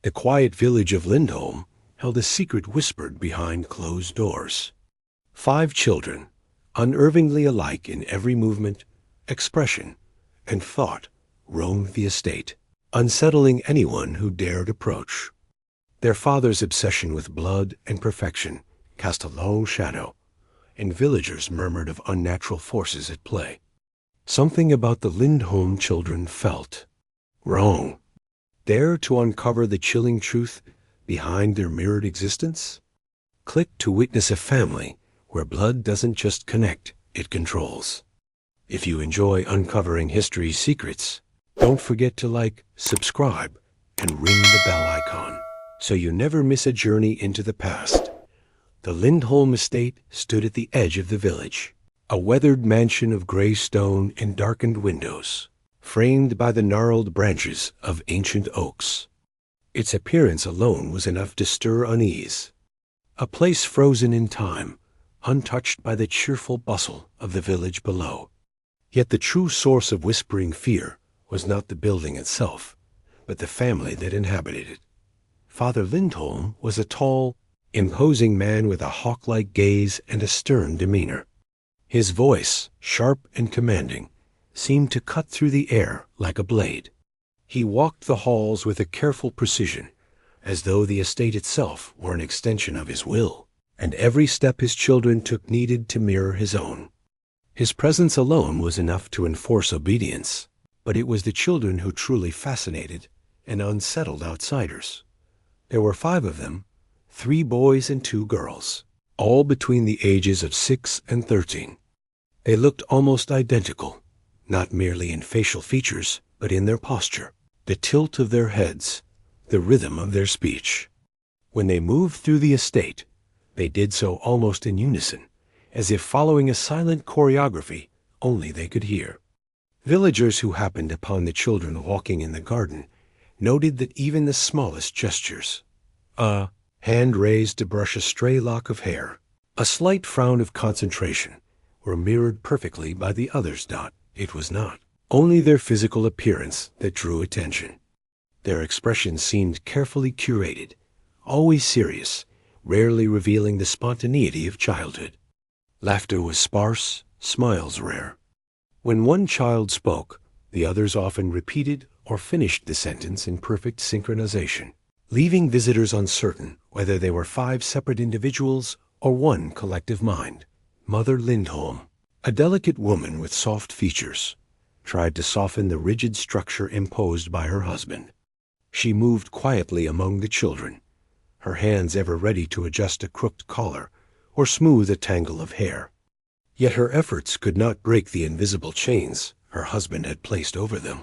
The quiet village of Lindholm held a secret whispered behind closed doors. 5 children, unervingly alike in every movement, expression, and thought, roamed the estate, unsettling anyone who dared approach. Their father's obsession with blood and perfection cast a long shadow, and villagers murmured of unnatural forces at play. Something about the Lindholm children felt wrong. Dare to uncover the chilling truth behind their mirrored existence? Click to witness a family where blood doesn't just connect, it controls. If you enjoy uncovering history's secrets, don't forget to like, subscribe, and ring the bell icon so you never miss a journey into the past. The Lindholm estate stood at the edge of the village, a weathered mansion of gray stone and darkened windows, framed by the gnarled branches of ancient oaks. Its appearance alone was enough to stir unease. A place frozen in time, untouched by the cheerful bustle of the village below. Yet the true source of whispering fear was not the building itself, but the family that inhabited it. Father Lindholm was a tall, imposing man with a hawk-like gaze and a stern demeanor. His voice, sharp and commanding, seemed to cut through the air like a blade. He walked the halls with a careful precision, as though the estate itself were an extension of his will, and every step his children took needed to mirror his own. His presence alone was enough to enforce obedience, but it was the children who truly fascinated and unsettled outsiders. There were 5 of them, 3 boys and 2 girls, all between the ages of 6 and 13. They looked almost identical, not merely in facial features, but in their posture, the tilt of their heads, the rhythm of their speech. When they moved through the estate, they did so almost in unison, as if following a silent choreography only they could hear. Villagers who happened upon the children walking in the garden noted that even the smallest gestures, a hand raised to brush a stray lock of hair, a slight frown of concentration, were mirrored perfectly by the others. It was not only their physical appearance that drew attention. Their expressions seemed carefully curated, always serious, rarely revealing the spontaneity of childhood. Laughter was sparse, smiles rare. When one child spoke, the others often repeated or finished the sentence in perfect synchronization, leaving visitors uncertain whether they were 5 separate individuals or one collective mind. Mother Lindholm, a delicate woman with soft features, tried to soften the rigid structure imposed by her husband. She moved quietly among the children, her hands ever ready to adjust a crooked collar or smooth a tangle of hair. Yet her efforts could not break the invisible chains her husband had placed over them.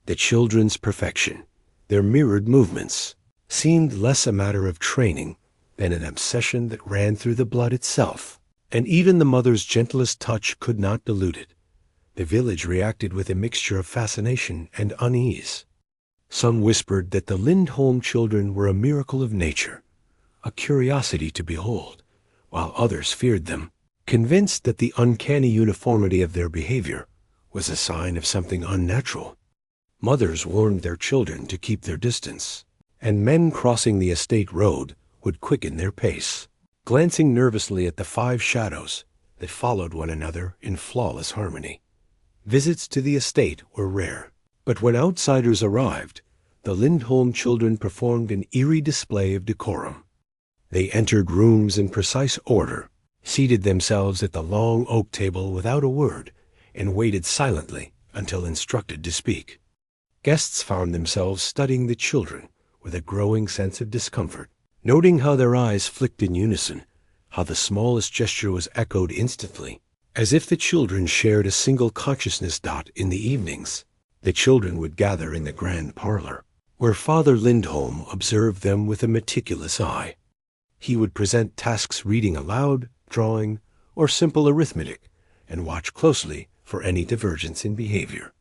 The children's perfection, their mirrored movements, seemed less a matter of training than an obsession that ran through the blood itself, and even the mother's gentlest touch could not dilute it. The village reacted with a mixture of fascination and unease. Some whispered that the Lindholm children were a miracle of nature, a curiosity to behold, while others feared them, convinced that the uncanny uniformity of their behavior was a sign of something unnatural. Mothers warned their children to keep their distance, and men crossing the estate road would quicken their pace, glancing nervously at the 5 shadows that followed one another in flawless harmony. Visits to the estate were rare, but when outsiders arrived, the Lindholm children performed an eerie display of decorum. They entered rooms in precise order, seated themselves at the long oak table without a word, and waited silently until instructed to speak. Guests found themselves studying the children with a growing sense of discomfort, noting how their eyes flicked in unison, how the smallest gesture was echoed instantly, as if the children shared a single consciousness. In the evenings, the children would gather in the grand parlor, where Father Lindholm observed them with a meticulous eye. He would present tasks reading aloud, drawing, or simple arithmetic, and watch closely for any divergence in behavior.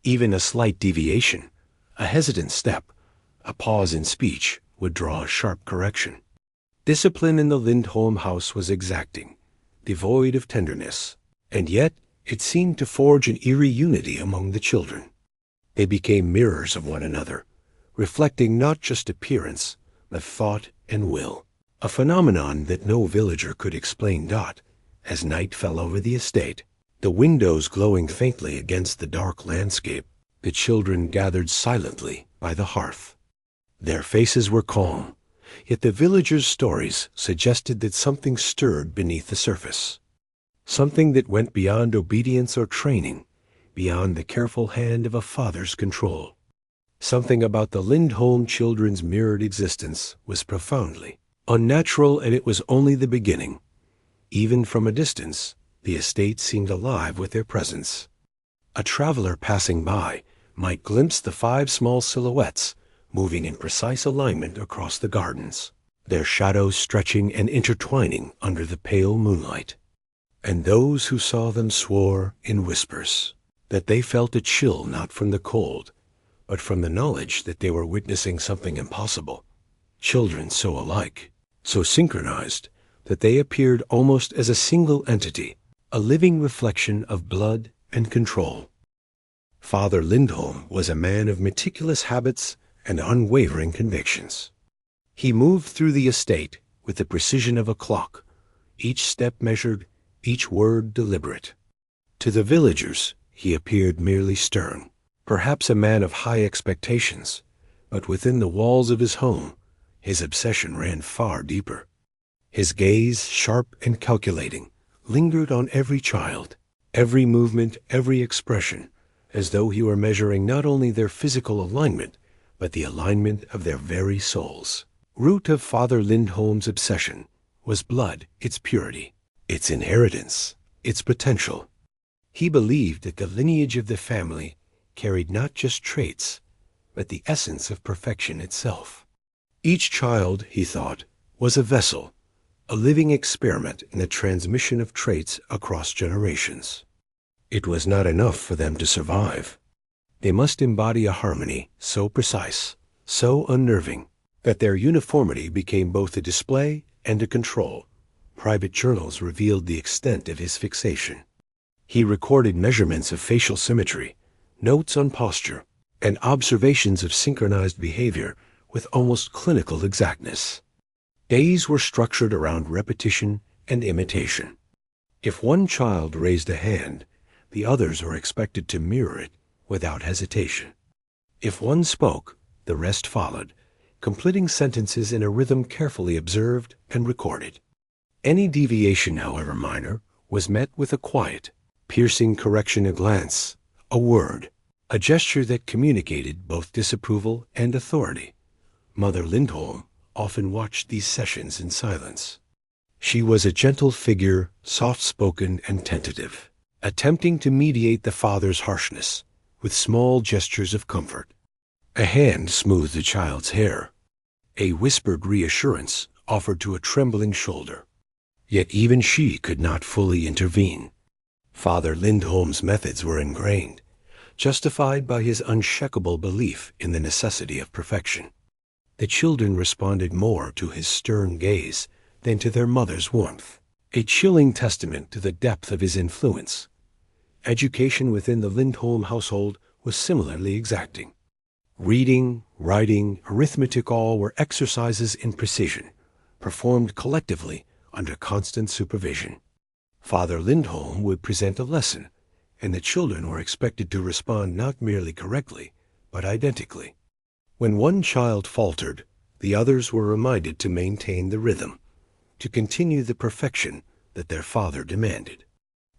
Even a slight deviation, a hesitant step, a pause in speech would draw a sharp correction. Discipline in the Lindholm house was exacting, devoid of tenderness, and yet it seemed to forge an eerie unity among the children. They became mirrors of one another, reflecting not just appearance, but thought and will. A phenomenon that no villager could explain. As night fell over the estate, the windows glowing faintly against the dark landscape, the children gathered silently by the hearth. Their faces were calm, yet the villagers' stories suggested that something stirred beneath the surface. Something that went beyond obedience or training, beyond the careful hand of a father's control. Something about the Lindholm children's mirrored existence was profoundly unnatural, and it was only the beginning. Even from a distance, the estate seemed alive with their presence. A traveler passing by might glimpse the 5 small silhouettes moving in precise alignment across the gardens, their shadows stretching and intertwining under the pale moonlight. And those who saw them swore in whispers that they felt a chill not from the cold, but from the knowledge that they were witnessing something impossible. Children so alike, so synchronized, that they appeared almost as a single entity, a living reflection of blood and control. Father Lindholm was a man of meticulous habits and unwavering convictions. He moved through the estate with the precision of a clock, each step measured, each word deliberate. To the villagers, he appeared merely stern, perhaps a man of high expectations, but within the walls of his home, his obsession ran far deeper. His gaze, sharp and calculating, lingered on every child, every movement, every expression, as though he were measuring not only their physical alignment, but the alignment of their very souls. Root of Father Lindholm's obsession was blood, its purity, its inheritance, its potential. He believed that the lineage of the family carried not just traits, but the essence of perfection itself. Each child, he thought, was a vessel, a living experiment in the transmission of traits across generations. It was not enough for them to survive. They must embody a harmony so precise, so unnerving, that their uniformity became both a display and a control. Private journals revealed the extent of his fixation. He recorded measurements of facial symmetry, notes on posture, and observations of synchronized behavior with almost clinical exactness. Days were structured around repetition and imitation. If one child raised a hand, the others were expected to mirror it without hesitation. If one spoke, the rest followed, completing sentences in a rhythm carefully observed and recorded. Any deviation, however minor, was met with a quiet, piercing correction, a glance, a word, a gesture that communicated both disapproval and authority. Mother Lindholm often watched these sessions in silence. She was a gentle figure, soft-spoken and tentative, attempting to mediate the father's harshness with small gestures of comfort. A hand smoothed the child's hair. A whispered reassurance offered to a trembling shoulder. Yet even she could not fully intervene. Father Lindholm's methods were ingrained, justified by his unshakable belief in the necessity of perfection. The children responded more to his stern gaze than to their mother's warmth, a chilling testament to the depth of his influence. Education within the Lindholm household was similarly exacting. Reading, writing, arithmetic, all were exercises in precision, performed collectively under constant supervision. Father Lindholm would present a lesson, and the children were expected to respond not merely correctly, but identically. When one child faltered, the others were reminded to maintain the rhythm, to continue the perfection that their father demanded.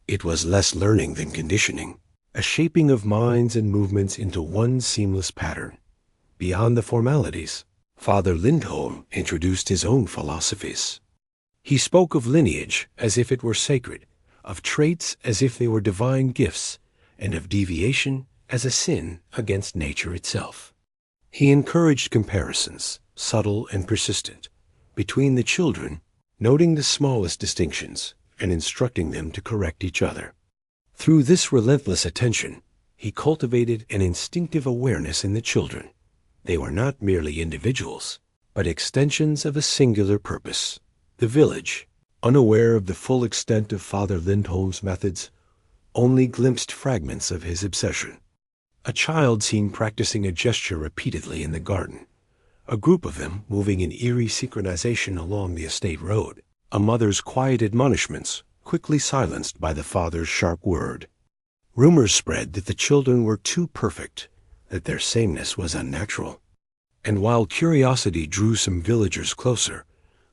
It was less learning than conditioning, a shaping of minds and movements into one seamless pattern. Beyond the formalities, Father Lindholm introduced his own philosophies. He spoke of lineage as if it were sacred, of traits as if they were divine gifts, and of deviation as a sin against nature itself. He encouraged comparisons, subtle and persistent, between the children, noting the smallest distinctions and instructing them to correct each other. Through this relentless attention, he cultivated an instinctive awareness in the children. They were not merely individuals, but extensions of a singular purpose. The village, unaware of the full extent of Father Lindholm's methods, only glimpsed fragments of his obsession. A child seen practicing a gesture repeatedly in the garden. A group of them moving in eerie synchronization along the estate road. A mother's quiet admonishments, quickly silenced by the father's sharp word. Rumors spread that the children were too perfect, that their sameness was unnatural. And while curiosity drew some villagers closer,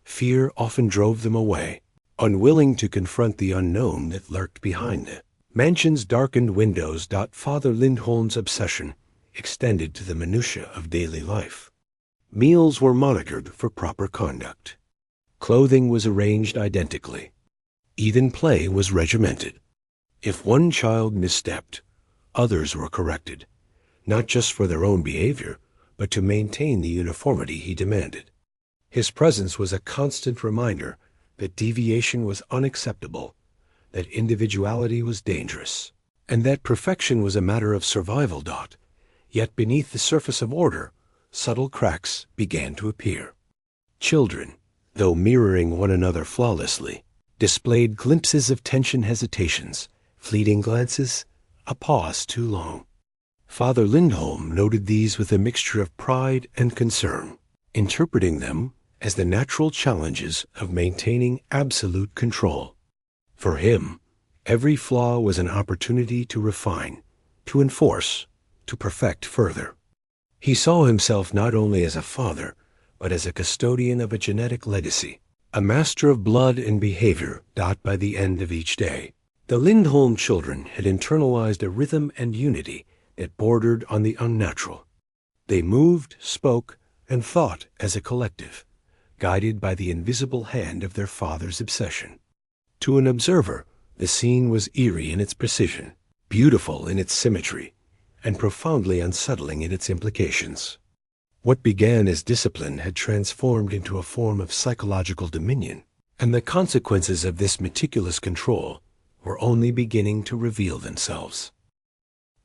fear often drove them away, unwilling to confront the unknown that lurked behind the mansion's darkened windows. Father Lindholm's obsession extended to the minutiae of daily life. Meals were monitored for proper conduct. Clothing was arranged identically. Even play was regimented. If one child misstepped, others were corrected, not just for their own behavior, but to maintain the uniformity he demanded. His presence was a constant reminder that deviation was unacceptable, that individuality was dangerous, and that perfection was a matter of survival. Yet beneath the surface of order, subtle cracks began to appear. Children, though mirroring one another flawlessly, displayed glimpses of tension, hesitations, fleeting glances, a pause too long. Father Lindholm noted these with a mixture of pride and concern, interpreting them as the natural challenges of maintaining absolute control. For him, every flaw was an opportunity to refine, to enforce, to perfect further. He saw himself not only as a father, but as a custodian of a genetic legacy, a master of blood and behavior. By the end of each day, the Lindholm children had internalized a rhythm and unity that bordered on the unnatural. They moved, spoke, and thought as a collective, guided by the invisible hand of their father's obsession. To an observer, the scene was eerie in its precision, beautiful in its symmetry, and profoundly unsettling in its implications. What began as discipline had transformed into a form of psychological dominion, and the consequences of this meticulous control were only beginning to reveal themselves.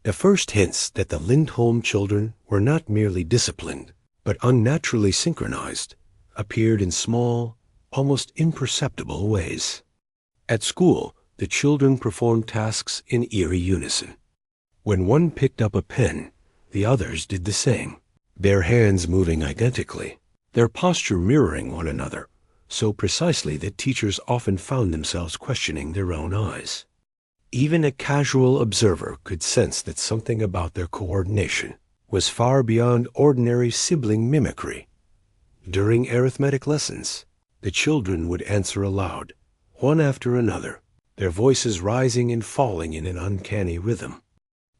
The first hints that the Lindholm children were not merely disciplined, but unnaturally synchronized, appeared in small, almost imperceptible ways. At school, the children performed tasks in eerie unison. When one picked up a pen, the others did the same, their hands moving identically, their posture mirroring one another, so precisely that teachers often found themselves questioning their own eyes. Even a casual observer could sense that something about their coordination was far beyond ordinary sibling mimicry. During arithmetic lessons, the children would answer aloud, one after another, their voices rising and falling in an uncanny rhythm.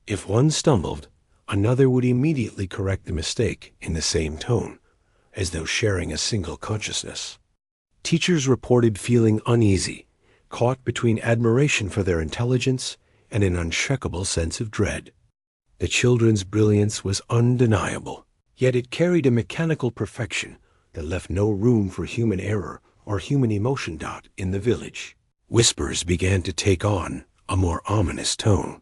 If one stumbled, another would immediately correct the mistake in the same tone, as though sharing a single consciousness. Teachers reported feeling uneasy, caught between admiration for their intelligence and an unshakable sense of dread. The children's brilliance was undeniable, yet it carried a mechanical perfection that left no room for human error or human emotion. In the village, whispers began to take on a more ominous tone.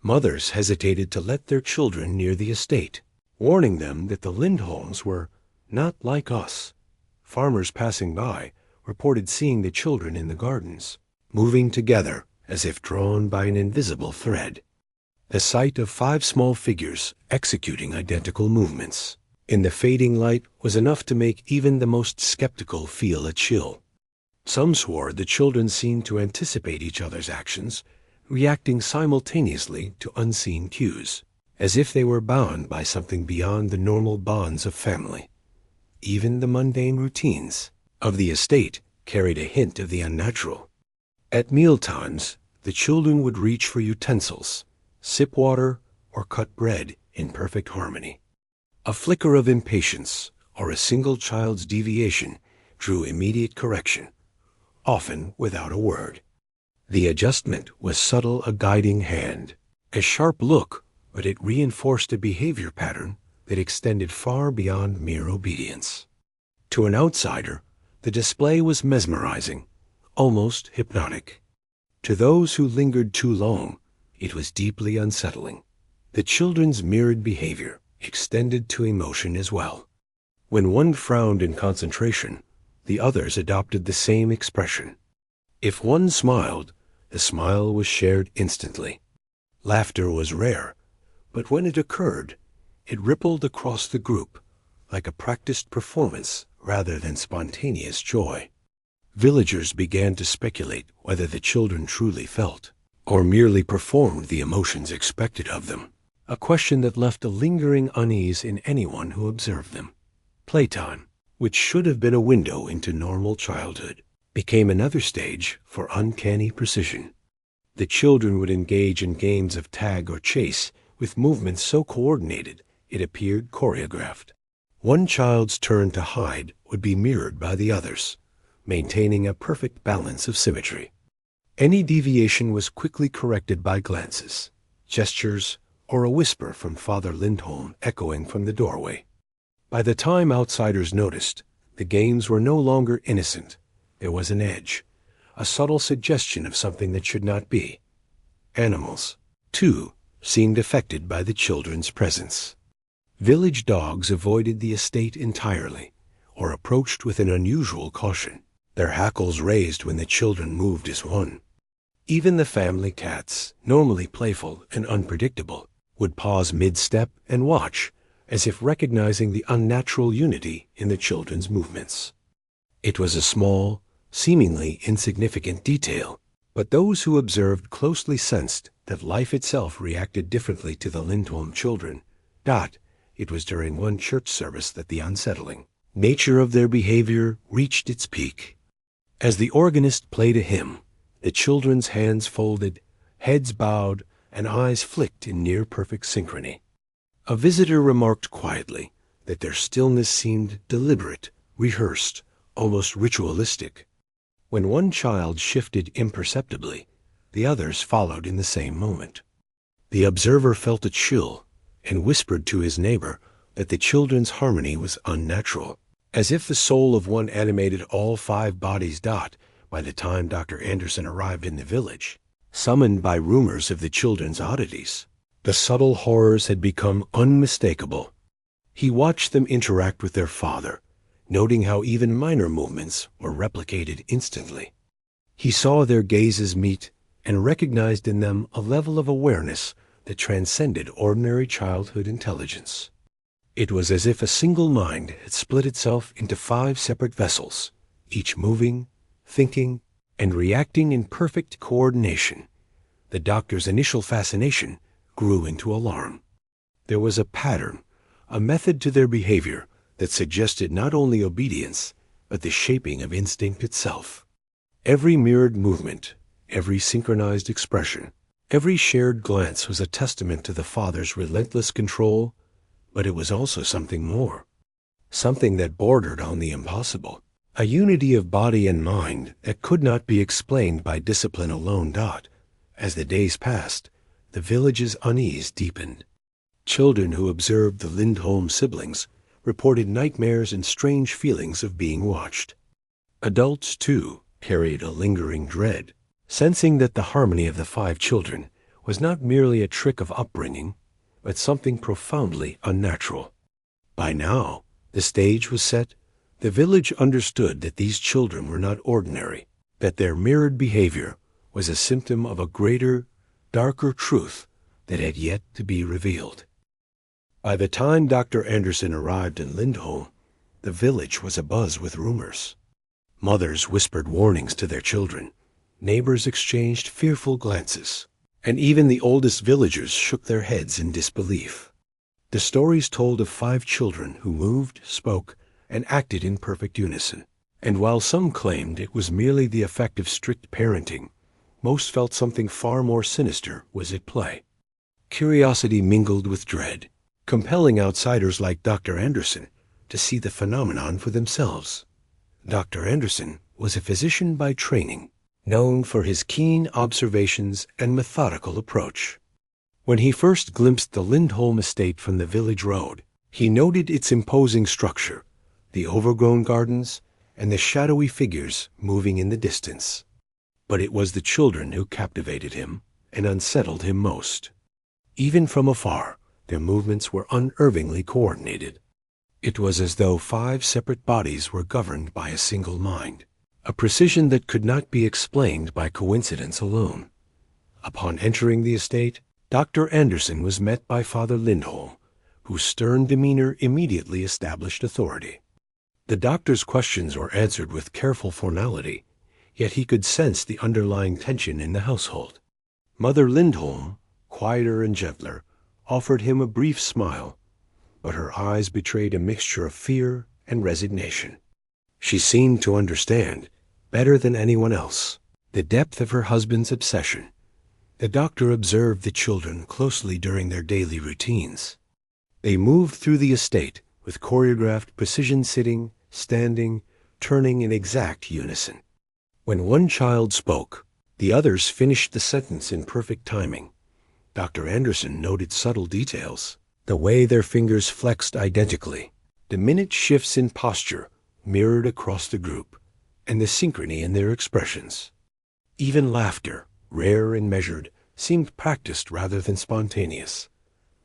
Mothers hesitated to let their children near the estate, warning them that the Lindholms were not like us. Farmers passing by reported seeing the children in the gardens, moving together as if drawn by an invisible thread. The sight of 5 small figures executing identical movements in the fading light was enough to make even the most skeptical feel a chill. Some swore the children seemed to anticipate each other's actions, reacting simultaneously to unseen cues, as if they were bound by something beyond the normal bonds of family. Even the mundane routines of the estate carried a hint of the unnatural. At mealtimes, the children would reach for utensils, sip water, or cut bread in perfect harmony. A flicker of impatience or a single child's deviation drew immediate correction, often without a word. The adjustment was subtle, a guiding hand, a sharp look, but it reinforced a behavior pattern that extended far beyond mere obedience. To an outsider, the display was mesmerizing, almost hypnotic. To those who lingered too long, it was deeply unsettling. The children's mirrored behavior extended to emotion as well. When one frowned in concentration, the others adopted the same expression. If one smiled, the smile was shared instantly. Laughter was rare, But when it occurred, it rippled across the group, like a practiced performance rather than spontaneous joy. Villagers began to speculate whether the children truly felt, or merely performed the emotions expected of them, a question that left a lingering unease in anyone who observed them. Playtime, which should have been a window into normal childhood, became another stage for uncanny precision. The children would engage in games of tag or chase with movements so coordinated it appeared choreographed. One child's turn to hide would be mirrored by the others, maintaining a perfect balance of symmetry. Any deviation was quickly corrected by glances, gestures, or a whisper from Father Lindholm echoing from the doorway. By the time outsiders noticed, the games were no longer innocent. There was an edge, a subtle suggestion of something that should not be. Animals, too, seemed affected by the children's presence. Village dogs avoided the estate entirely, or approached with an unusual caution, their hackles raised when the children moved as one. Even the family cats, normally playful and unpredictable, would pause mid-step and watch, as if recognizing the unnatural unity in the children's movements. It was a small, seemingly insignificant detail, but those who observed closely sensed that life itself reacted differently to the Lindholm children. It was during one church service that the unsettling nature of their behavior reached its peak. As the organist played a hymn, the children's hands folded, heads bowed, and eyes flicked in near-perfect synchrony. A visitor remarked quietly that their stillness seemed deliberate, rehearsed, almost ritualistic. When one child shifted imperceptibly, the others followed in the same moment. The observer felt a chill and whispered to his neighbor that the children's harmony was unnatural, as if the soul of one animated all 5 bodies. By the time Dr. Anderson arrived in the village, summoned by rumors of the children's oddities, the subtle horrors had become unmistakable. He watched them interact with their father, noting how even minor movements were replicated instantly. He saw their gazes meet and recognized in them a level of awareness that transcended ordinary childhood intelligence. It was as if a single mind had split itself into 5 separate vessels, each moving, thinking, and reacting in perfect coordination. The doctor's initial fascination grew into alarm. There was a pattern, a method to their behavior that suggested not only obedience, but the shaping of instinct itself. Every mirrored movement, every synchronized expression, every shared glance was a testament to the father's relentless control, but it was also something more, something that bordered on the impossible, a unity of body and mind that could not be explained by discipline alone. As the days passed, the village's unease deepened. Children who observed the Lindholm siblings reported nightmares and strange feelings of being watched. Adults, too, carried a lingering dread, sensing that the harmony of the 5 children was not merely a trick of upbringing, but something profoundly unnatural. By now, the stage was set. The village understood that these children were not ordinary, that their mirrored behavior was a symptom of a greater, darker truth that had yet to be revealed. By the time Dr. Anderson arrived in Lindholm, the village was abuzz with rumors. Mothers whispered warnings to their children, neighbors exchanged fearful glances, and even the oldest villagers shook their heads in disbelief. The stories told of 5 children who moved, spoke, and acted in perfect unison, and while some claimed it was merely the effect of strict parenting, most felt something far more sinister was at play. Curiosity mingled with dread, compelling outsiders like Dr. Anderson to see the phenomenon for themselves. Dr. Anderson was a physician by training, known for his keen observations and methodical approach. When he first glimpsed the Lindholm estate from the village road, he noted its imposing structure, the overgrown gardens, and the shadowy figures moving in the distance. But it was the children who captivated him and unsettled him most. Even from afar, their movements were unerringly coordinated. It was as though 5 separate bodies were governed by a single mind, a precision that could not be explained by coincidence alone. Upon entering the estate, Dr. Anderson was met by Father Lindholm, whose stern demeanor immediately established authority. The doctor's questions were answered with careful formality, yet he could sense the underlying tension in the household. Mother Lindholm, quieter and gentler, offered him a brief smile, but her eyes betrayed a mixture of fear and resignation. She seemed to understand, better than anyone else, the depth of her husband's obsession. The doctor observed the children closely during their daily routines. They moved through the estate with choreographed precision, sitting, standing, turning in exact unison. When one child spoke, the others finished the sentence in perfect timing. Dr. Anderson noted subtle details, the way their fingers flexed identically, the minute shifts in posture mirrored across the group, and the synchrony in their expressions. Even laughter, rare and measured, seemed practiced rather than spontaneous.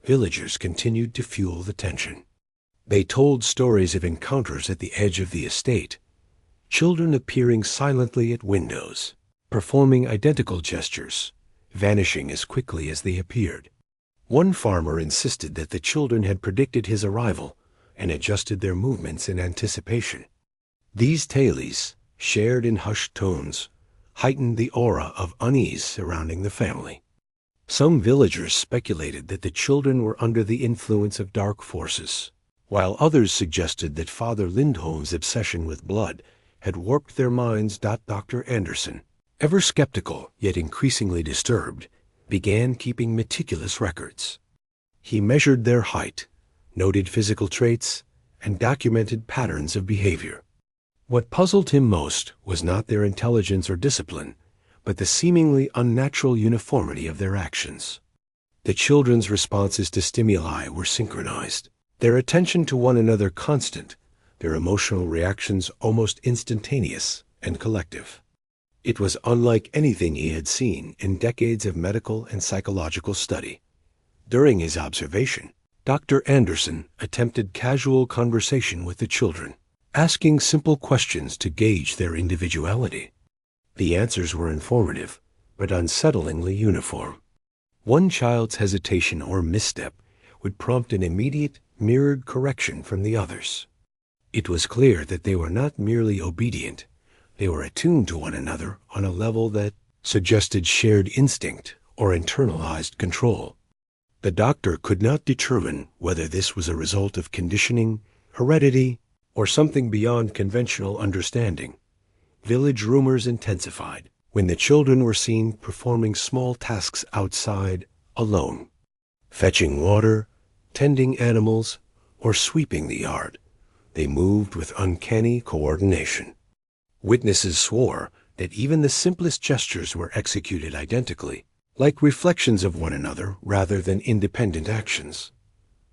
Villagers continued to fuel the tension. They told stories of encounters at the edge of the estate, children appearing silently at windows, performing identical gestures, vanishing as quickly as they appeared. One farmer insisted that the children had predicted his arrival and adjusted their movements in anticipation. These tales, shared in hushed tones, heightened the aura of unease surrounding the family. Some villagers speculated that the children were under the influence of dark forces, while others suggested that Father Lindholm's obsession with blood had warped their minds. Dr. Anderson, ever skeptical yet increasingly disturbed, began keeping meticulous records. He measured their height, noted physical traits, and documented patterns of behavior. What puzzled him most was not their intelligence or discipline, but the seemingly unnatural uniformity of their actions. The children's responses to stimuli were synchronized, their attention to one another constant, their emotional reactions almost instantaneous and collective. It was unlike anything he had seen in decades of medical and psychological study. During his observation, Dr. Anderson attempted casual conversation with the children, asking simple questions to gauge their individuality. The answers were informative, but unsettlingly uniform. One child's hesitation or misstep would prompt an immediate, mirrored correction from the others. It was clear that they were not merely obedient, they were attuned to one another on a level that suggested shared instinct or internalized control. The doctor could not determine whether this was a result of conditioning, heredity, or something beyond conventional understanding. Village rumors intensified when the children were seen performing small tasks outside, alone. Fetching water, tending animals, or sweeping the yard, they moved with uncanny coordination. Witnesses swore that even the simplest gestures were executed identically, like reflections of one another rather than independent actions.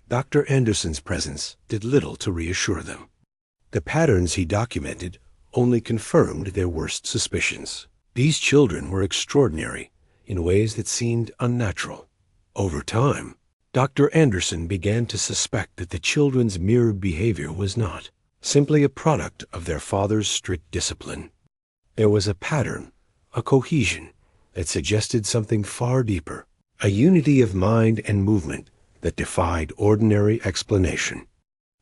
Dr. Anderson's presence did little to reassure them. The patterns he documented only confirmed their worst suspicions. These children were extraordinary in ways that seemed unnatural. Over time, Dr. Anderson began to suspect that the children's mirrored behavior was not simply a product of their father's strict discipline. There was a pattern, a cohesion, that suggested something far deeper, a unity of mind and movement that defied ordinary explanation.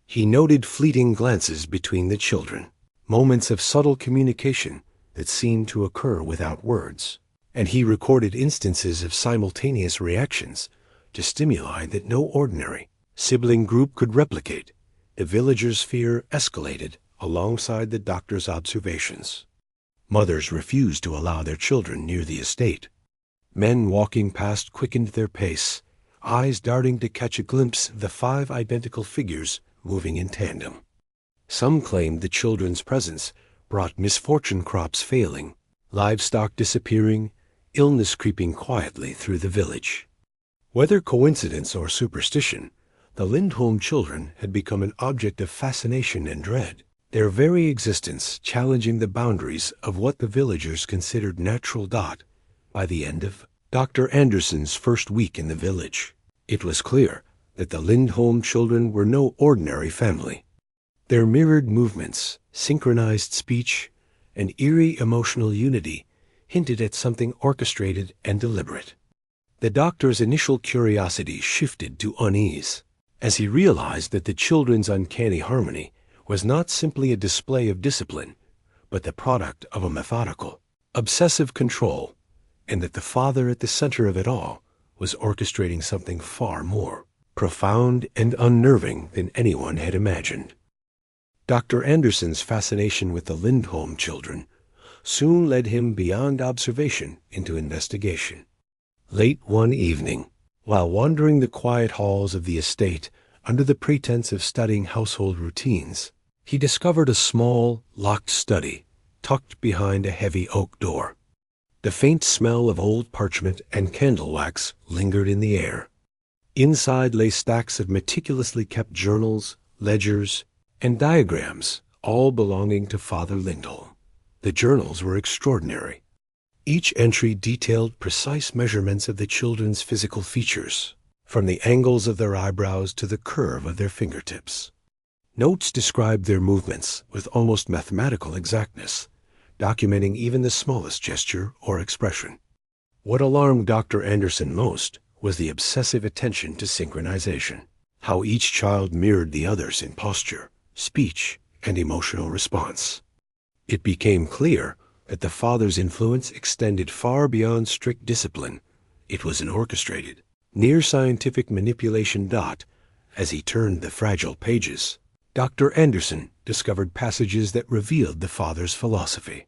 He noted fleeting glances between the children, moments of subtle communication that seemed to occur without words, and he recorded instances of simultaneous reactions to stimuli that no ordinary sibling group could replicate. The villagers' fear escalated alongside the doctor's observations. Mothers refused to allow their children near the estate. Men walking past quickened their pace, eyes darting to catch a glimpse of the 5 identical figures moving in tandem. Some claimed the children's presence brought misfortune, crops failing, livestock disappearing, illness creeping quietly through the village. Whether coincidence or superstition, the Lindholm children had become an object of fascination and dread, their very existence challenging the boundaries of what the villagers considered natural. By the end of Dr. Anderson's first week in the village, it was clear that the Lindholm children were no ordinary family. Their mirrored movements, synchronized speech, and eerie emotional unity hinted at something orchestrated and deliberate. The doctor's initial curiosity shifted to unease, as he realized that the children's uncanny harmony was not simply a display of discipline, but the product of a methodical, obsessive control, and that the father at the center of it all was orchestrating something far more profound and unnerving than anyone had imagined. Dr. Anderson's fascination with the Lindholm children soon led him beyond observation into investigation. Late one evening, while wandering the quiet halls of the estate under the pretense of studying household routines, he discovered a small, locked study tucked behind a heavy oak door. The faint smell of old parchment and candle wax lingered in the air. Inside lay stacks of meticulously kept journals, ledgers, and diagrams, all belonging to Father Lindholm. The journals were extraordinary. Each entry detailed precise measurements of the children's physical features, from the angles of their eyebrows to the curve of their fingertips. Notes described their movements with almost mathematical exactness, documenting even the smallest gesture or expression. What alarmed Dr. Anderson most was the obsessive attention to synchronization, how each child mirrored the others in posture, speech, and emotional response. It became clear that the father's influence extended far beyond strict discipline. It was an orchestrated, near-scientific manipulation. As he turned the fragile pages, Dr. Anderson discovered passages that revealed the father's philosophy.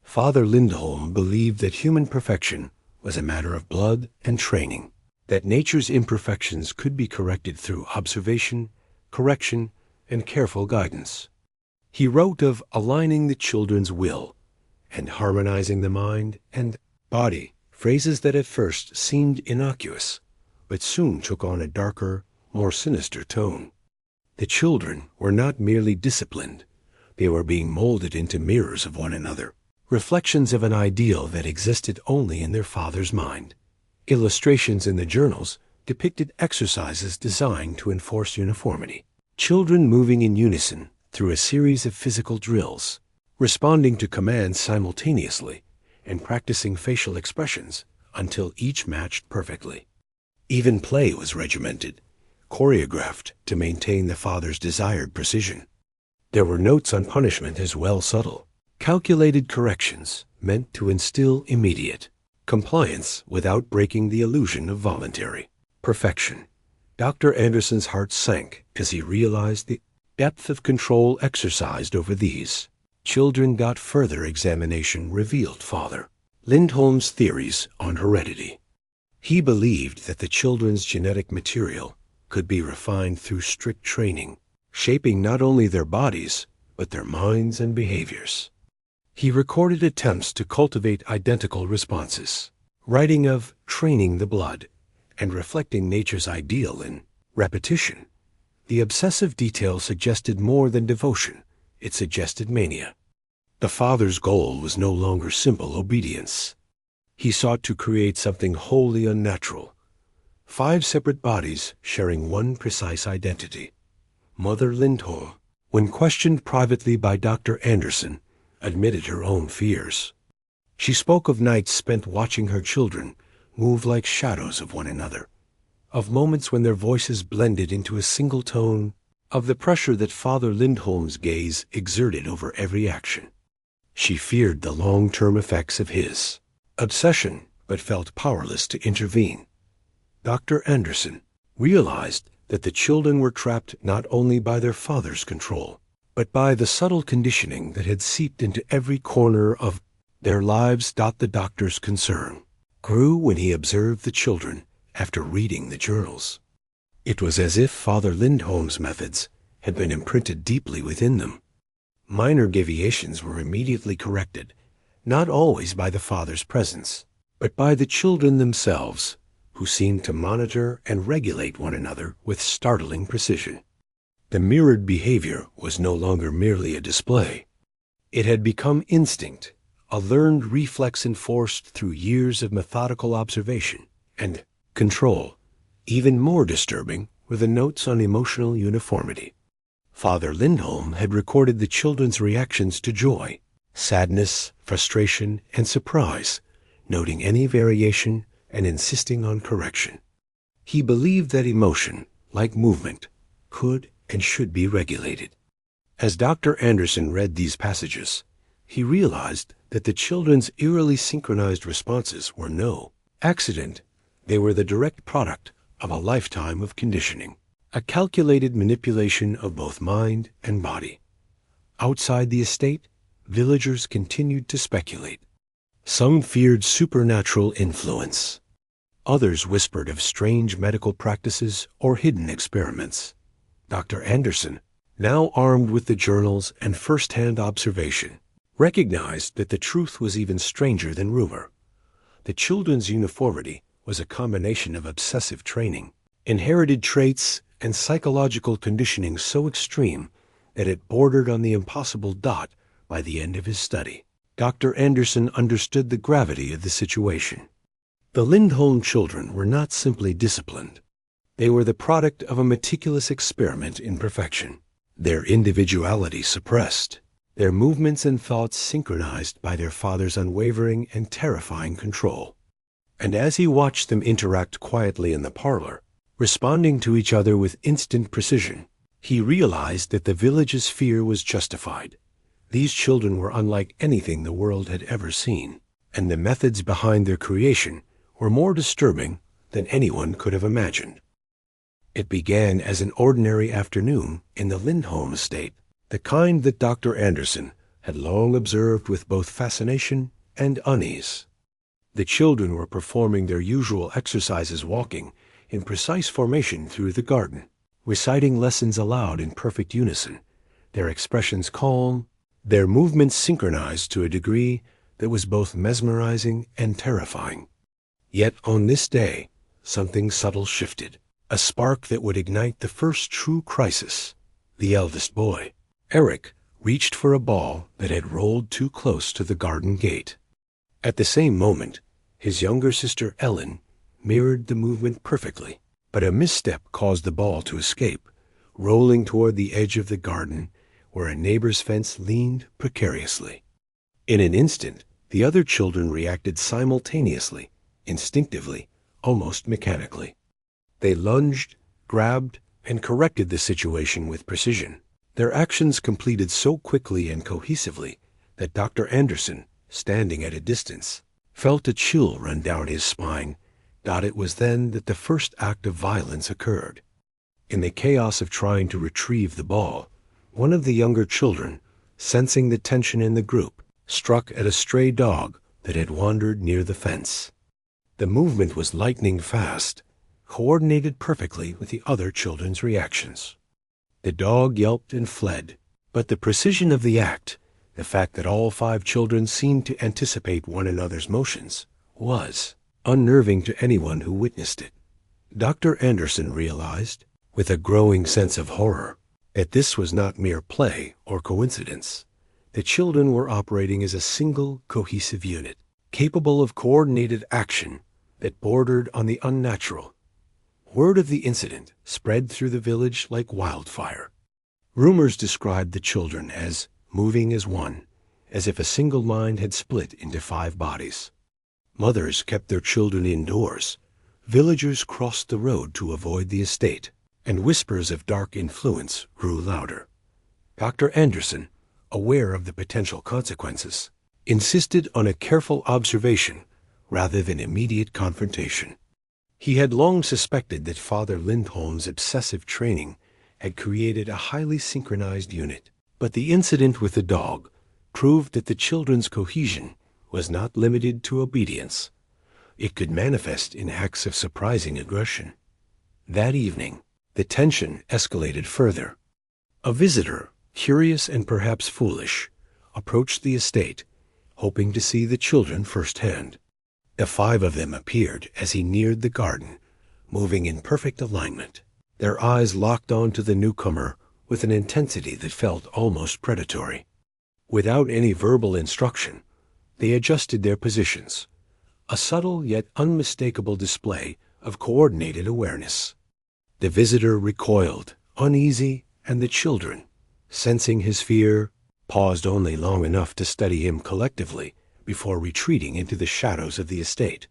Father Lindholm believed that human perfection was a matter of blood and training, that nature's imperfections could be corrected through observation, correction, and careful guidance. He wrote of aligning the children's will and harmonizing the mind and body, phrases that at first seemed innocuous, but soon took on a darker, more sinister tone. The children were not merely disciplined, they were being molded into mirrors of one another, reflections of an ideal that existed only in their father's mind. Illustrations in the journals depicted exercises designed to enforce uniformity, children moving in unison through a series of physical drills, responding to commands simultaneously, and practicing facial expressions until each matched perfectly. Even play was regimented, choreographed to maintain the father's desired precision. There were notes on punishment as well, subtle, calculated corrections meant to instill immediate compliance without breaking the illusion of voluntary perfection. Dr. Anderson's heart sank as he realized the depth of control exercised over these children. Further examination revealed Father Lindholm's theories on heredity. He believed that the children's genetic material could be refined through strict training, shaping not only their bodies, but their minds and behaviors. He recorded attempts to cultivate identical responses, writing of training the blood and reflecting nature's ideal in repetition. The obsessive detail suggested more than devotion, it suggested mania. The father's goal was no longer simple obedience. He sought to create something wholly unnatural. 5 separate bodies sharing one precise identity. Mother Lindholm, when questioned privately by Dr. Anderson, admitted her own fears. She spoke of nights spent watching her children move like shadows of one another, of moments when their voices blended into a single tone, of the pressure that Father Lindholm's gaze exerted over every action. She feared the long-term effects of his obsession, but felt powerless to intervene. Dr. Anderson realized that the children were trapped not only by their father's control, but by the subtle conditioning that had seeped into every corner of their lives. The doctor's concern grew when he observed the children after reading the journals. It was as if Father Lindholm's methods had been imprinted deeply within them. Minor deviations were immediately corrected, not always by the father's presence, but by the children themselves, who seemed to monitor and regulate one another with startling precision. The mirrored behavior was no longer merely a display. It had become instinct, a learned reflex enforced through years of methodical observation and control. Even more disturbing were the notes on emotional uniformity. Father Lindholm had recorded the children's reactions to joy, sadness, frustration, and surprise, noting any variation and insisting on correction. He believed that emotion, like movement, could and should be regulated. As Dr. Anderson read these passages, he realized that the children's eerily synchronized responses were no accident. They were the direct product of a lifetime of conditioning, a calculated manipulation of both mind and body. Outside the estate, villagers continued to speculate. Some feared supernatural influence. Others whispered of strange medical practices or hidden experiments. Dr. Anderson, now armed with the journals and first-hand observation, recognized that the truth was even stranger than rumor. The children's uniformity was a combination of obsessive training, inherited traits, and psychological conditioning so extreme that it bordered on the impossible dot by the end of his study. Dr. Anderson understood the gravity of the situation. The Lindholm children were not simply disciplined. They were the product of a meticulous experiment in perfection, their individuality suppressed, their movements and thoughts synchronized by their father's unwavering and terrifying control. And as he watched them interact quietly in the parlor, responding to each other with instant precision, he realized that the village's fear was justified. These children were unlike anything the world had ever seen, and the methods behind their creation were more disturbing than anyone could have imagined. It began as an ordinary afternoon in the Lindholm estate, the kind that Dr. Anderson had long observed with both fascination and unease. The children were performing their usual exercises, walking in precise formation through the garden, reciting lessons aloud in perfect unison, their expressions calm, their movements synchronized to a degree that was both mesmerizing and terrifying. Yet on this day, something subtle shifted, a spark that would ignite the first true crisis. The eldest boy, Eric, reached for a ball that had rolled too close to the garden gate. At the same moment, his younger sister Ellen mirrored the movement perfectly, but a misstep caused the ball to escape, rolling toward the edge of the garden where a neighbor's fence leaned precariously. In an instant, the other children reacted simultaneously, instinctively, almost mechanically. They lunged, grabbed, and corrected the situation with precision. Their actions completed so quickly and cohesively that Dr. Anderson, standing at a distance, felt a chill run down his spine. It was then that the first act of violence occurred. In the chaos of trying to retrieve the ball, one of the younger children, sensing the tension in the group, struck at a stray dog that had wandered near the fence. The movement was lightning fast, coordinated perfectly with the other children's reactions. The dog yelped and fled, but the precision of the act, the fact that all 5 children seemed to anticipate one another's motions, was unnerving to anyone who witnessed it. Dr. Anderson realized, with a growing sense of horror, that this was not mere play or coincidence. The children were operating as a single, cohesive unit, capable of coordinated action that bordered on the unnatural. Word of the incident spread through the village like wildfire. Rumors described the children as moving as one, as if a single mind had split into 5 bodies. Mothers kept their children indoors. Villagers crossed the road to avoid the estate, and whispers of dark influence grew louder. Dr. Anderson, aware of the potential consequences, insisted on a careful observation rather than immediate confrontation. He had long suspected that Father Lindholm's obsessive training had created a highly synchronized unit, but the incident with the dog proved that the children's cohesion was not limited to obedience. It could manifest in acts of surprising aggression. That evening, the tension escalated further. A visitor, curious and perhaps foolish, approached the estate, hoping to see the children firsthand. The 5 of them appeared as he neared the garden, moving in perfect alignment. Their eyes locked onto the newcomer with an intensity that felt almost predatory. Without any verbal instruction, they adjusted their positions, a subtle yet unmistakable display of coordinated awareness. The visitor recoiled, uneasy, and the children, sensing his fear, paused only long enough to study him collectively before retreating into the shadows of the estate.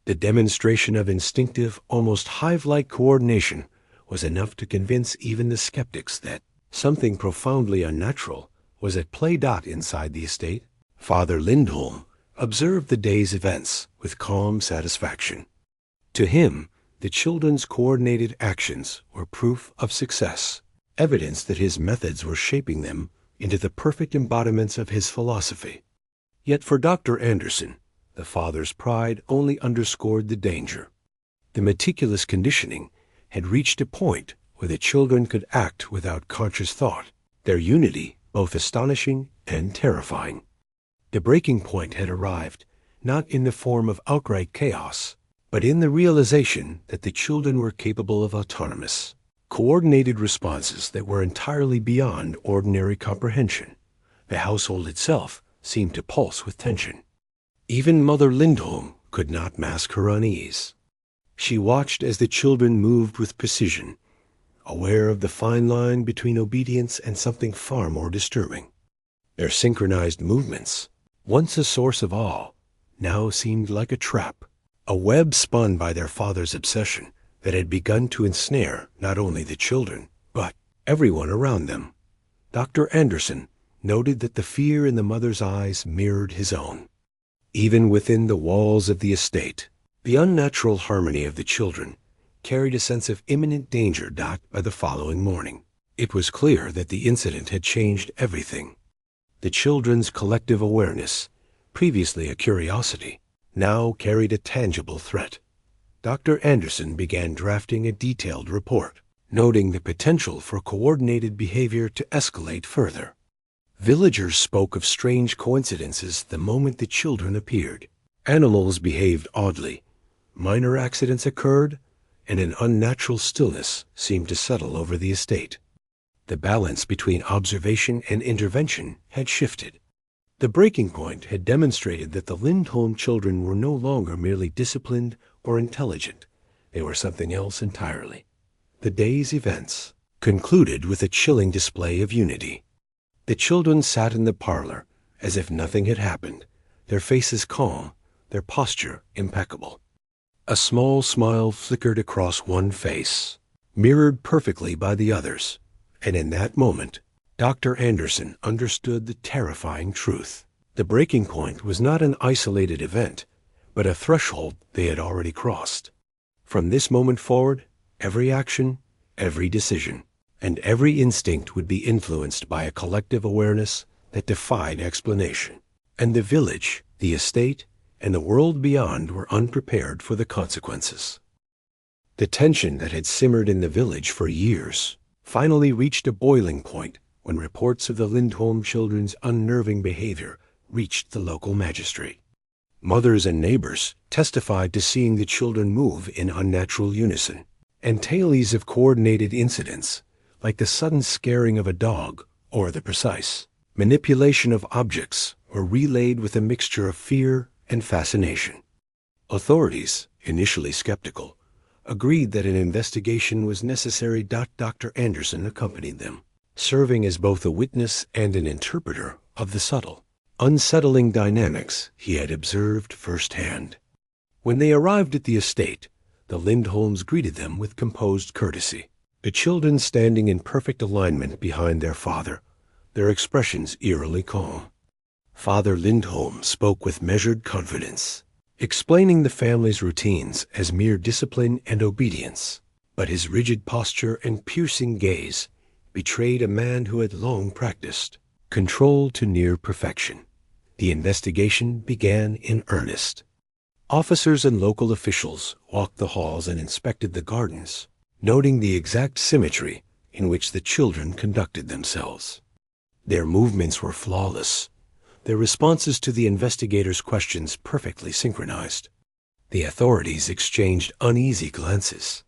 The demonstration of instinctive, almost hive-like coordination was enough to convince even the skeptics that something profoundly unnatural was at play. Inside the estate, Father Lindholm observed the day's events with calm satisfaction. To him, the children's coordinated actions were proof of success, evidence that his methods were shaping them into the perfect embodiments of his philosophy. Yet for Dr. Anderson, the father's pride only underscored the danger. The meticulous conditioning had reached a point where the children could act without conscious thought, their unity both astonishing and terrifying. The breaking point had arrived, not in the form of outright chaos, but in the realization that the children were capable of autonomous, coordinated responses that were entirely beyond ordinary comprehension. The household itself seemed to pulse with tension. Even Mother Lindholm could not mask her unease. She watched as the children moved with precision, aware of the fine line between obedience and something far more disturbing. Their synchronized movements, once a source of awe, now seemed like a trap, a web spun by their father's obsession that had begun to ensnare not only the children, but everyone around them. Dr. Anderson noted that the fear in the mother's eyes mirrored his own. Even within the walls of the estate, the unnatural harmony of the children carried a sense of imminent danger. By the following morning, it was clear that the incident had changed everything. The children's collective awareness, previously a curiosity, now carried a tangible threat. Dr. Anderson began drafting a detailed report, noting the potential for coordinated behavior to escalate further. Villagers spoke of strange coincidences the moment the children appeared. Animals behaved oddly, minor accidents occurred, and an unnatural stillness seemed to settle over the estate. The balance between observation and intervention had shifted. The breaking point had demonstrated that the Lindholm children were no longer merely disciplined or intelligent. They were something else entirely. The day's events concluded with a chilling display of unity. The children sat in the parlor as if nothing had happened, their faces calm, their posture impeccable. A small smile flickered across one face, mirrored perfectly by the others, and in that moment, Dr. Anderson understood the terrifying truth. The breaking point was not an isolated event, but a threshold they had already crossed. From this moment forward, every action, every decision, and every instinct would be influenced by a collective awareness that defied explanation. And the village, the estate, and the world beyond were unprepared for the consequences. The tension that had simmered in the village for years finally reached a boiling point when reports of the Lindholm children's unnerving behavior reached the local magistrate. Mothers and neighbors testified to seeing the children move in unnatural unison, and tales of coordinated incidents, like the sudden scaring of a dog or the precise manipulation of objects, were relayed with a mixture of fear and fascination. Authorities, initially skeptical, agreed that an investigation was necessary. Dr. Anderson accompanied them, serving as both a witness and an interpreter of the subtle, unsettling dynamics he had observed firsthand. When they arrived at the estate, the Lindholms greeted them with composed courtesy, the children standing in perfect alignment behind their father, their expressions eerily calm. Father Lindholm spoke with measured confidence, explaining the family's routines as mere discipline and obedience, but his rigid posture and piercing gaze betrayed a man who had long practiced control to near perfection. The investigation began in earnest. Officers and local officials walked the halls and inspected the gardens, noting the exact symmetry in which the children conducted themselves. Their movements were flawless, their responses to the investigators' questions perfectly synchronized. The authorities exchanged uneasy glances.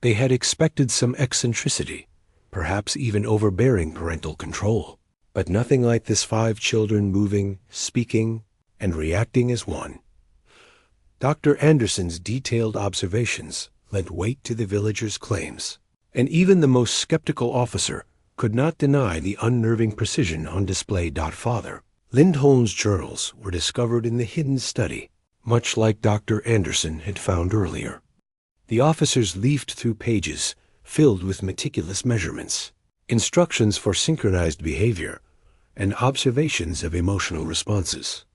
They had expected some eccentricity, perhaps even overbearing parental control, but nothing like this: 5 children moving, speaking, and reacting as one. Dr. Anderson's detailed observations lent weight to the villagers' claims, and even the most skeptical officer could not deny the unnerving precision on display. Father Lindholm's journals were discovered in the hidden study, much like Dr. Anderson had found earlier. The officers leafed through pages filled with meticulous measurements, instructions for synchronized behavior, and observations of emotional responses.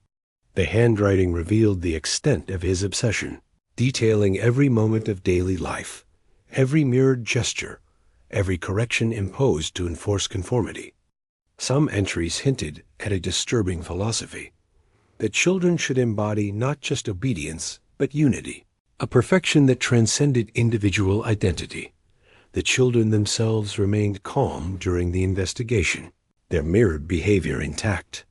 The handwriting revealed the extent of his obsession, detailing every moment of daily life, every mirrored gesture, every correction imposed to enforce conformity. Some entries hinted at a disturbing philosophy, that children should embody not just obedience, but unity, a perfection that transcended individual identity. The children themselves remained calm during the investigation, their mirrored behavior intact.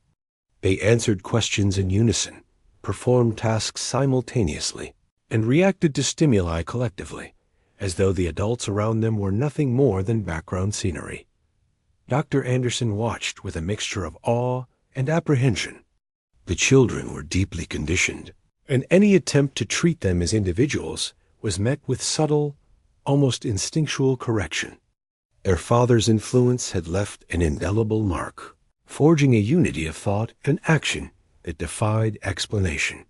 They answered questions in unison, performed tasks simultaneously, and reacted to stimuli collectively, as though the adults around them were nothing more than background scenery. Dr. Anderson watched with a mixture of awe and apprehension. The children were deeply conditioned, and any attempt to treat them as individuals was met with subtle, almost instinctual correction. Their father's influence had left an indelible mark, forging a unity of thought and action that defied explanation.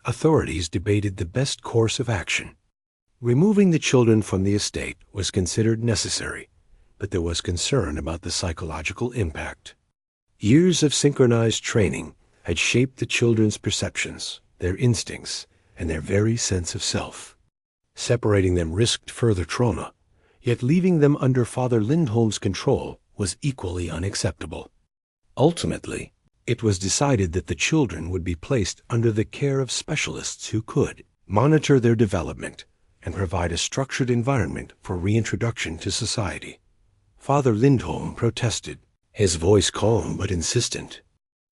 Authorities debated the best course of action. Removing the children from the estate was considered necessary, but there was concern about the psychological impact. Years of synchronized training had shaped the children's perceptions, their instincts, and their very sense of self. Separating them risked further trauma, yet leaving them under Father Lindholm's control was equally unacceptable. Ultimately, it was decided that the children would be placed under the care of specialists who could monitor their development and provide a structured environment for reintroduction to society. Father Lindholm protested, his voice calm but insistent.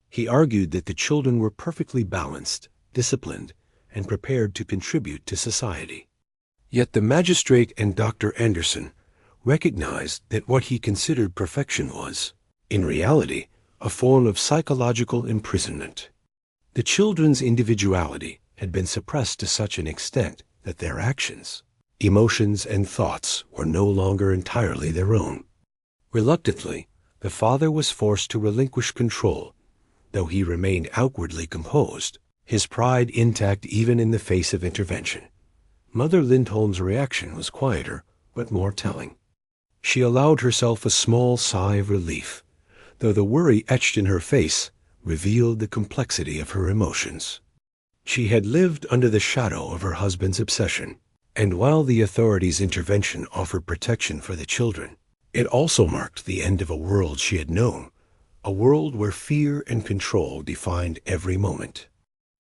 He argued that the children were perfectly balanced, disciplined, and prepared to contribute to society. Yet the magistrate and Dr. Anderson recognized that what he considered perfection was, in reality, a form of psychological imprisonment. The children's individuality had been suppressed to such an extent that their actions, emotions, and thoughts were no longer entirely their own. Reluctantly, the father was forced to relinquish control, though he remained outwardly composed, his pride intact even in the face of intervention. Mother Lindholm's reaction was quieter, but more telling. She allowed herself a small sigh of relief, though the worry etched in her face revealed the complexity of her emotions. She had lived under the shadow of her husband's obsession, and while the authorities' intervention offered protection for the children, it also marked the end of a world she had known, a world where fear and control defined every moment.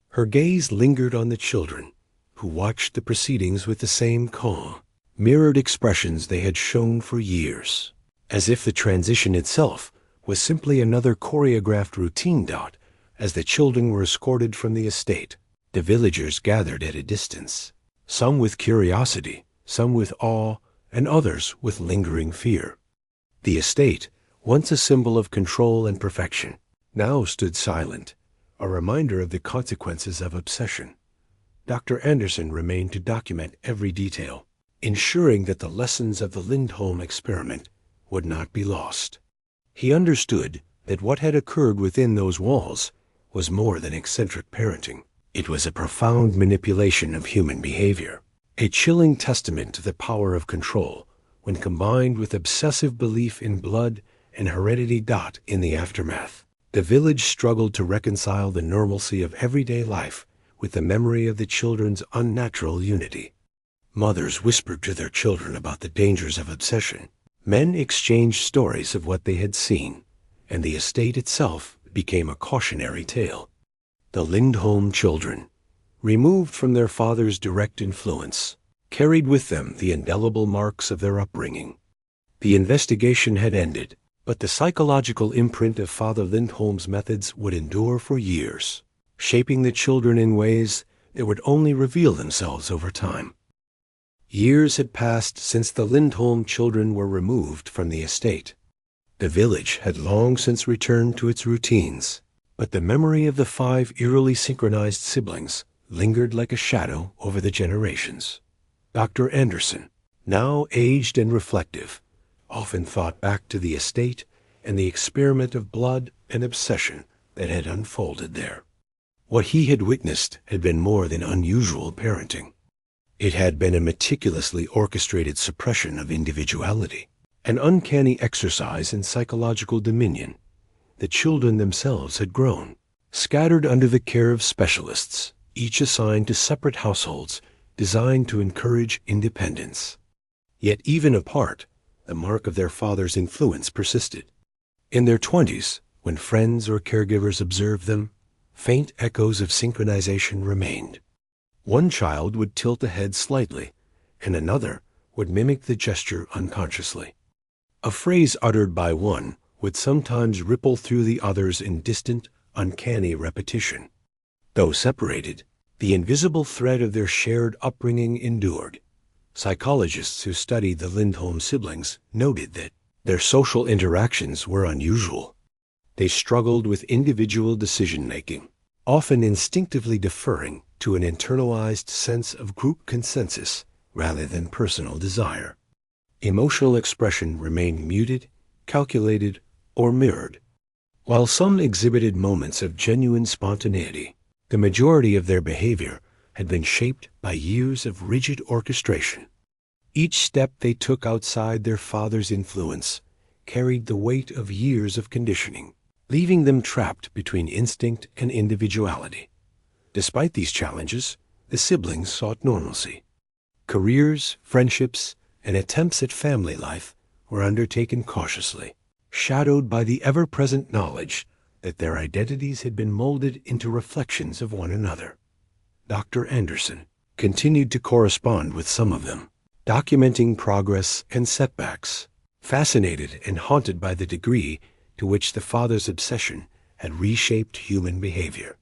Her gaze lingered on the children, who watched the proceedings with the same calm, mirrored expressions they had shown for years, as if the transition itself was simply another choreographed routine. As the children were escorted from the estate, the villagers gathered at a distance, some with curiosity, some with awe, and others with lingering fear. The estate, once a symbol of control and perfection, now stood silent, a reminder of the consequences of obsession. Dr. Anderson remained to document every detail, ensuring that the lessons of the Lindholm experiment would not be lost. He understood that what had occurred within those walls was more than eccentric parenting. It was a profound manipulation of human behavior, a chilling testament to the power of control when combined with obsessive belief in blood and heredity. In the aftermath, the village struggled to reconcile the normalcy of everyday life with the memory of the children's unnatural unity. Mothers whispered to their children about the dangers of obsession. Men exchanged stories of what they had seen, and the estate itself became a cautionary tale. The Lindholm children, removed from their father's direct influence, carried with them the indelible marks of their upbringing. The investigation had ended, but the psychological imprint of Father Lindholm's methods would endure for years, shaping the children in ways that would only reveal themselves over time. Years had passed since the Lindholm children were removed from the estate. The village had long since returned to its routines, but the memory of the 5 eerily synchronized siblings lingered like a shadow over the generations. Dr. Anderson, now aged and reflective, often thought back to the estate and the experiment of blood and obsession that had unfolded there. What he had witnessed had been more than unusual parenting. It had been a meticulously orchestrated suppression of individuality, an uncanny exercise in psychological dominion. The children themselves had grown, scattered under the care of specialists, each assigned to separate households designed to encourage independence. Yet even apart, the mark of their father's influence persisted. In their 20s, when friends or caregivers observed them, faint echoes of synchronization remained. One child would tilt the head slightly, and another would mimic the gesture unconsciously. A phrase uttered by one would sometimes ripple through the others in distant, uncanny repetition. Though separated, the invisible thread of their shared upbringing endured. Psychologists who studied the Lindholm siblings noted that their social interactions were unusual. They struggled with individual decision-making, often instinctively deferring to an internalized sense of group consensus rather than personal desire. Emotional expression remained muted, calculated, or mirrored. While some exhibited moments of genuine spontaneity, the majority of their behavior had been shaped by years of rigid orchestration. Each step they took outside their father's influence carried the weight of years of conditioning, leaving them trapped between instinct and individuality. Despite these challenges, the siblings sought normalcy. Careers, friendships, and attempts at family life were undertaken cautiously, shadowed by the ever-present knowledge that their identities had been molded into reflections of one another. Dr. Anderson continued to correspond with some of them, documenting progress and setbacks, fascinated and haunted by the degree to which the father's obsession had reshaped human behavior.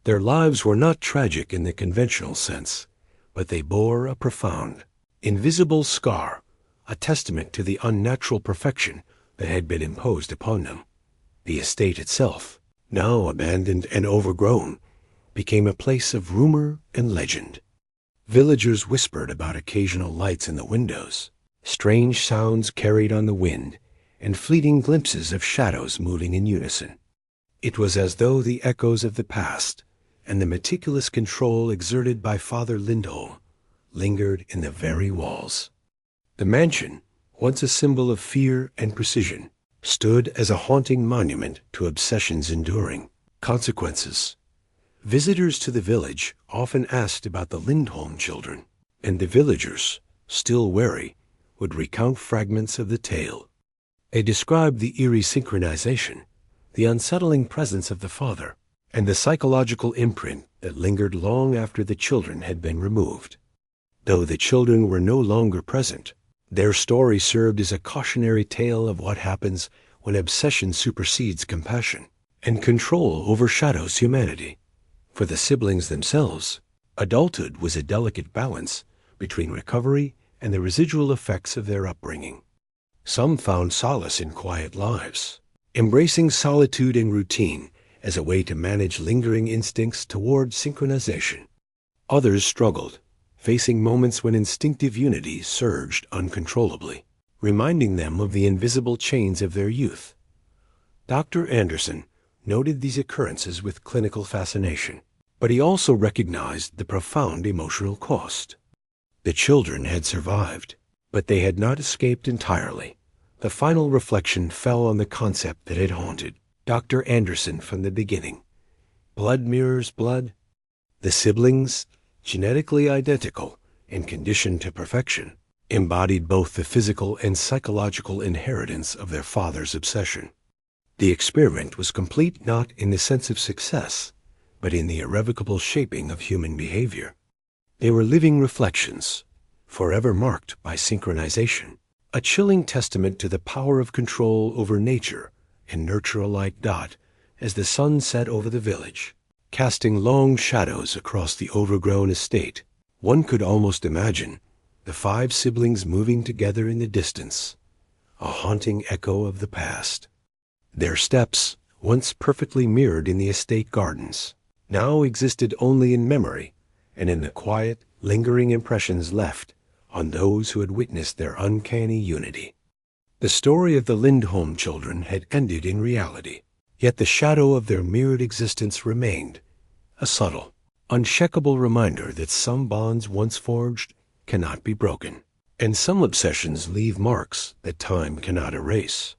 Their lives were not tragic in the conventional sense, but they bore a profound, invisible scar, a testament to the unnatural perfection that had been imposed upon them. The estate itself, now abandoned and overgrown, became a place of rumor and legend. Villagers whispered about occasional lights in the windows, strange sounds carried on the wind, and fleeting glimpses of shadows moving in unison. It was as though the echoes of the past and the meticulous control exerted by Father Lindholm lingered in the very walls. The mansion, once a symbol of fear and precision, stood as a haunting monument to obsession's enduring consequences. Visitors to the village often asked about the Lindholm children, and the villagers, still wary, would recount fragments of the tale. They described the eerie synchronization, the unsettling presence of the father, and the psychological imprint that lingered long after the children had been removed. Though the children were no longer present, their story served as a cautionary tale of what happens when obsession supersedes compassion and control overshadows humanity. For the siblings themselves, adulthood was a delicate balance between recovery and the residual effects of their upbringing. Some found solace in quiet lives, embracing solitude and routine as a way to manage lingering instincts toward synchronization. Others struggled, facing moments when instinctive unity surged uncontrollably, reminding them of the invisible chains of their youth. Dr. Anderson noted these occurrences with clinical fascination, but he also recognized the profound emotional cost. The children had survived, but they had not escaped entirely. The final reflection fell on the concept that had haunted Dr. Anderson from the beginning. Blood mirrors blood. The siblings, genetically identical and conditioned to perfection, embodied both the physical and psychological inheritance of their father's obsession. The experiment was complete not in the sense of success, but in the irrevocable shaping of human behavior. They were living reflections, forever marked by synchronization, a chilling testament to the power of control over nature and nurture alike. As the sun set over the village, casting long shadows across the overgrown estate, one could almost imagine the 5 siblings moving together in the distance, a haunting echo of the past. Their steps, once perfectly mirrored in the estate gardens, now existed only in memory and in the quiet, lingering impressions left on those who had witnessed their uncanny unity. The story of the Lindholm children had ended in reality, yet the shadow of their mirrored existence remained, a subtle, uncheckable reminder that some bonds once forged cannot be broken, and some obsessions leave marks that time cannot erase.